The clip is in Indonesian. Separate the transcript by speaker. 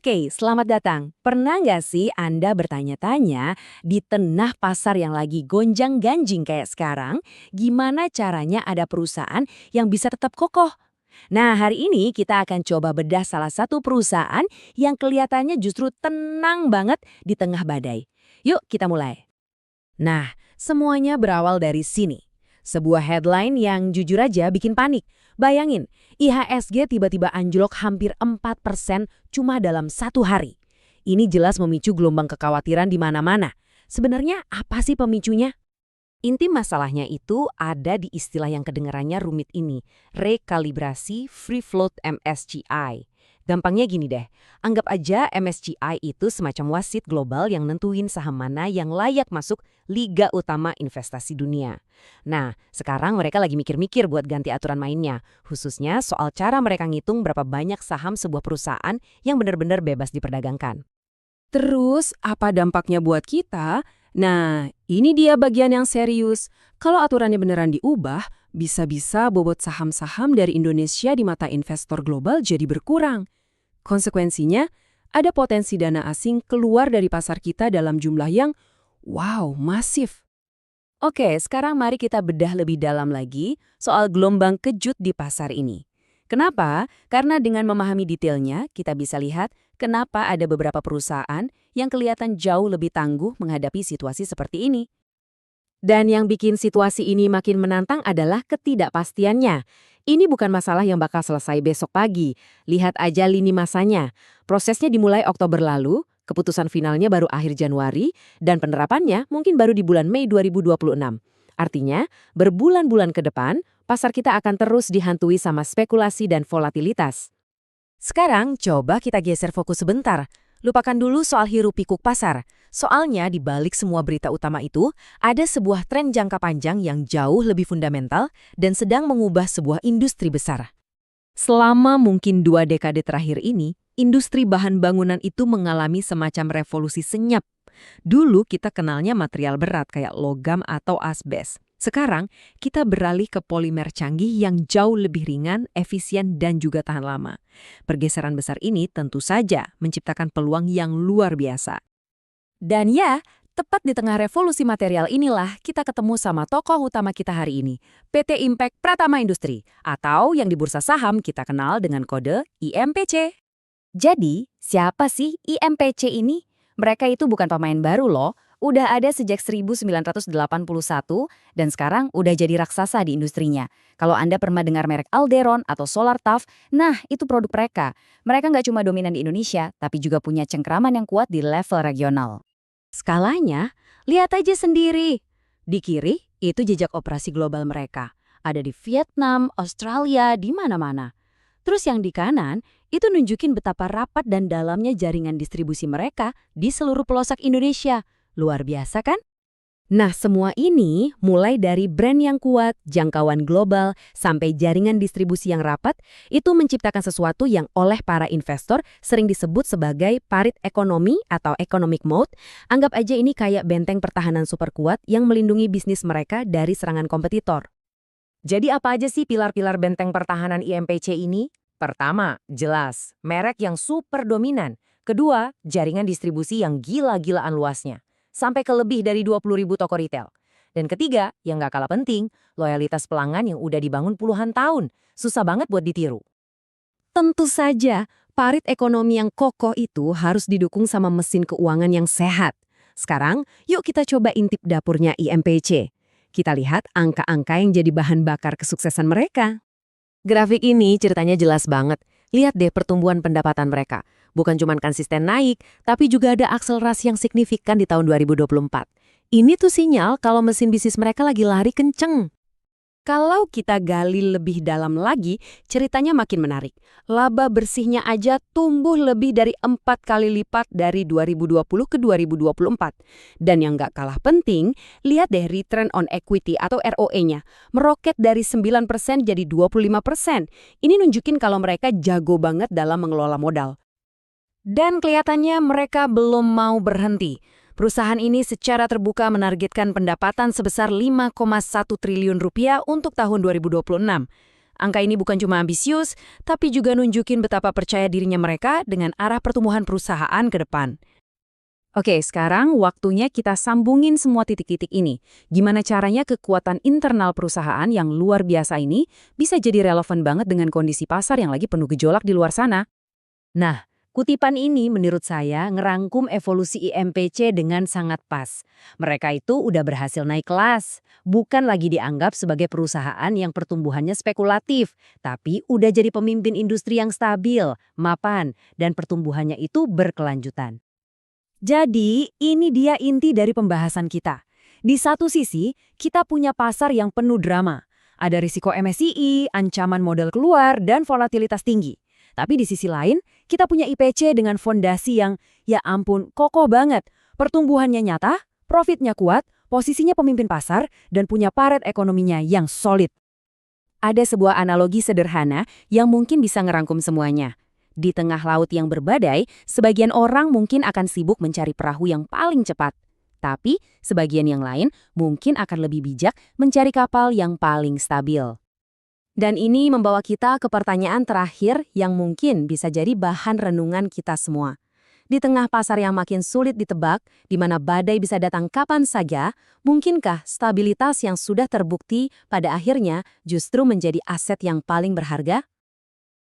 Speaker 1: Oke, selamat datang. Pernah nggak sih Anda bertanya-tanya di tengah pasar yang lagi gonjang-ganjing kayak sekarang, gimana caranya ada perusahaan yang bisa tetap kokoh? Nah, hari ini kita akan coba bedah salah satu perusahaan yang kelihatannya justru tenang banget di tengah badai. Yuk, kita mulai. Nah, semuanya berawal dari sini. Sebuah headline yang jujur aja bikin panik. Bayangin, IHSG tiba-tiba anjlok hampir 4% cuma dalam satu hari. Ini jelas memicu gelombang kekhawatiran di mana-mana. Sebenarnya apa sih pemicunya? Inti masalahnya itu ada di istilah yang kedengarannya rumit ini, rekalibrasi free float MSCI. Gampangnya gini deh, anggap aja MSCI itu semacam wasit global yang nentuin saham mana yang layak masuk liga utama investasi dunia. Nah, sekarang mereka lagi mikir-mikir buat ganti aturan mainnya, khususnya soal cara mereka ngitung berapa banyak saham sebuah perusahaan yang benar-benar bebas diperdagangkan. Terus, apa dampaknya buat kita? Nah, ini dia bagian yang serius. Kalau aturannya beneran diubah, bisa-bisa bobot saham-saham dari Indonesia di mata investor global jadi berkurang. Konsekuensinya, ada potensi dana asing keluar dari pasar kita dalam jumlah yang, wow, masif. Oke, sekarang mari kita bedah lebih dalam lagi soal gelombang kejut di pasar ini. Kenapa? Karena dengan memahami detailnya, kita bisa lihat kenapa ada beberapa perusahaan yang kelihatan jauh lebih tangguh menghadapi situasi seperti ini. Dan yang bikin situasi ini makin menantang adalah ketidakpastiannya. Ini bukan masalah yang bakal selesai besok pagi. Lihat aja lini masanya. Prosesnya dimulai Oktober lalu, keputusan finalnya baru akhir Januari, dan penerapannya mungkin baru di bulan Mei 2026. Artinya, berbulan-bulan ke depan, pasar kita akan terus dihantui sama spekulasi dan volatilitas. Sekarang, coba kita geser fokus sebentar. Lupakan dulu soal hiruk-pikuk pasar. Soalnya di balik semua berita utama itu, ada sebuah tren jangka panjang yang jauh lebih fundamental dan sedang mengubah sebuah industri besar. Selama mungkin 2 dekade terakhir ini, industri bahan bangunan itu mengalami semacam revolusi senyap. Dulu kita kenalnya material berat kayak logam atau asbes. Sekarang, kita beralih ke polimer canggih yang jauh lebih ringan, efisien, dan juga tahan lama. Pergeseran besar ini tentu saja menciptakan peluang yang luar biasa. Dan ya, tepat di tengah revolusi material inilah kita ketemu sama tokoh utama kita hari ini, PT Impact Pratama Industri, atau yang di bursa saham kita kenal dengan kode IMPC. Jadi, siapa sih IMPC ini? Mereka itu bukan pemain baru loh, udah ada sejak 1981 dan sekarang udah jadi raksasa di industrinya. Kalau Anda pernah dengar merek Alderon atau Solartaf, nah itu produk mereka. Mereka nggak cuma dominan di Indonesia, tapi juga punya cengkraman yang kuat di level regional. Skalanya, lihat aja sendiri. Di kiri, itu jejak operasi global mereka. Ada di Vietnam, Australia, di mana-mana. Terus yang di kanan, itu nunjukin betapa rapat dan dalamnya jaringan distribusi mereka di seluruh pelosok Indonesia. Luar biasa kan? Nah, semua ini mulai dari brand yang kuat, jangkauan global, sampai jaringan distribusi yang rapat, itu menciptakan sesuatu yang oleh para investor sering disebut sebagai parit ekonomi atau economic moat. Anggap aja ini kayak benteng pertahanan super kuat yang melindungi bisnis mereka dari serangan kompetitor. Jadi apa aja sih pilar-pilar benteng pertahanan IMPC ini? Pertama, jelas, merek yang super dominan. Kedua, jaringan distribusi yang gila-gilaan luasnya. Sampai ke lebih dari 20.000 toko retail. Dan ketiga, yang gak kalah penting, loyalitas pelanggan yang udah dibangun puluhan tahun. Susah banget buat ditiru. Tentu saja, parit ekonomi yang kokoh itu harus didukung sama mesin keuangan yang sehat. Sekarang, yuk kita coba intip dapurnya IMPC. Kita lihat angka-angka yang jadi bahan bakar kesuksesan mereka. Grafik ini ceritanya jelas banget. Lihat deh pertumbuhan pendapatan mereka. Bukan cuma konsisten naik, tapi juga ada akselerasi yang signifikan di tahun 2024. Ini tuh sinyal kalau mesin bisnis mereka lagi lari kenceng. Kalau kita gali lebih dalam lagi, ceritanya makin menarik. Laba bersihnya aja tumbuh lebih dari 4 kali lipat dari 2020 ke 2024. Dan yang nggak kalah penting, lihat deh return on equity atau ROE-nya. Meroket dari 9% jadi 25%. Ini nunjukin kalau mereka jago banget dalam mengelola modal. Dan kelihatannya mereka belum mau berhenti. Perusahaan ini secara terbuka menargetkan pendapatan sebesar 5,1 triliun rupiah untuk tahun 2026. Angka ini bukan cuma ambisius, tapi juga nunjukin betapa percaya dirinya mereka dengan arah pertumbuhan perusahaan ke depan. Oke, sekarang waktunya kita sambungin semua titik-titik ini. Gimana caranya kekuatan internal perusahaan yang luar biasa ini bisa jadi relevan banget dengan kondisi pasar yang lagi penuh gejolak di luar sana? Nah, kutipan ini menurut saya ngerangkum evolusi IMPC dengan sangat pas. Mereka itu udah berhasil naik kelas, bukan lagi dianggap sebagai perusahaan yang pertumbuhannya spekulatif, tapi udah jadi pemimpin industri yang stabil, mapan, dan pertumbuhannya itu berkelanjutan. Jadi, ini dia inti dari pembahasan kita. Di satu sisi, kita punya pasar yang penuh drama. Ada risiko MSCI, ancaman modal keluar, dan volatilitas tinggi. Tapi di sisi lain, kita punya IPC dengan fondasi yang, ya ampun, kokoh banget. Pertumbuhannya nyata, profitnya kuat, posisinya pemimpin pasar, dan punya paret ekonominya yang solid. Ada sebuah analogi sederhana yang mungkin bisa ngerangkum semuanya. Di tengah laut yang berbadai, sebagian orang mungkin akan sibuk mencari perahu yang paling cepat. Tapi, sebagian yang lain mungkin akan lebih bijak mencari kapal yang paling stabil. Dan ini membawa kita ke pertanyaan terakhir yang mungkin bisa jadi bahan renungan kita semua. Di tengah pasar yang makin sulit ditebak, di mana badai bisa datang kapan saja, mungkinkah stabilitas yang sudah terbukti pada akhirnya justru menjadi aset yang paling berharga?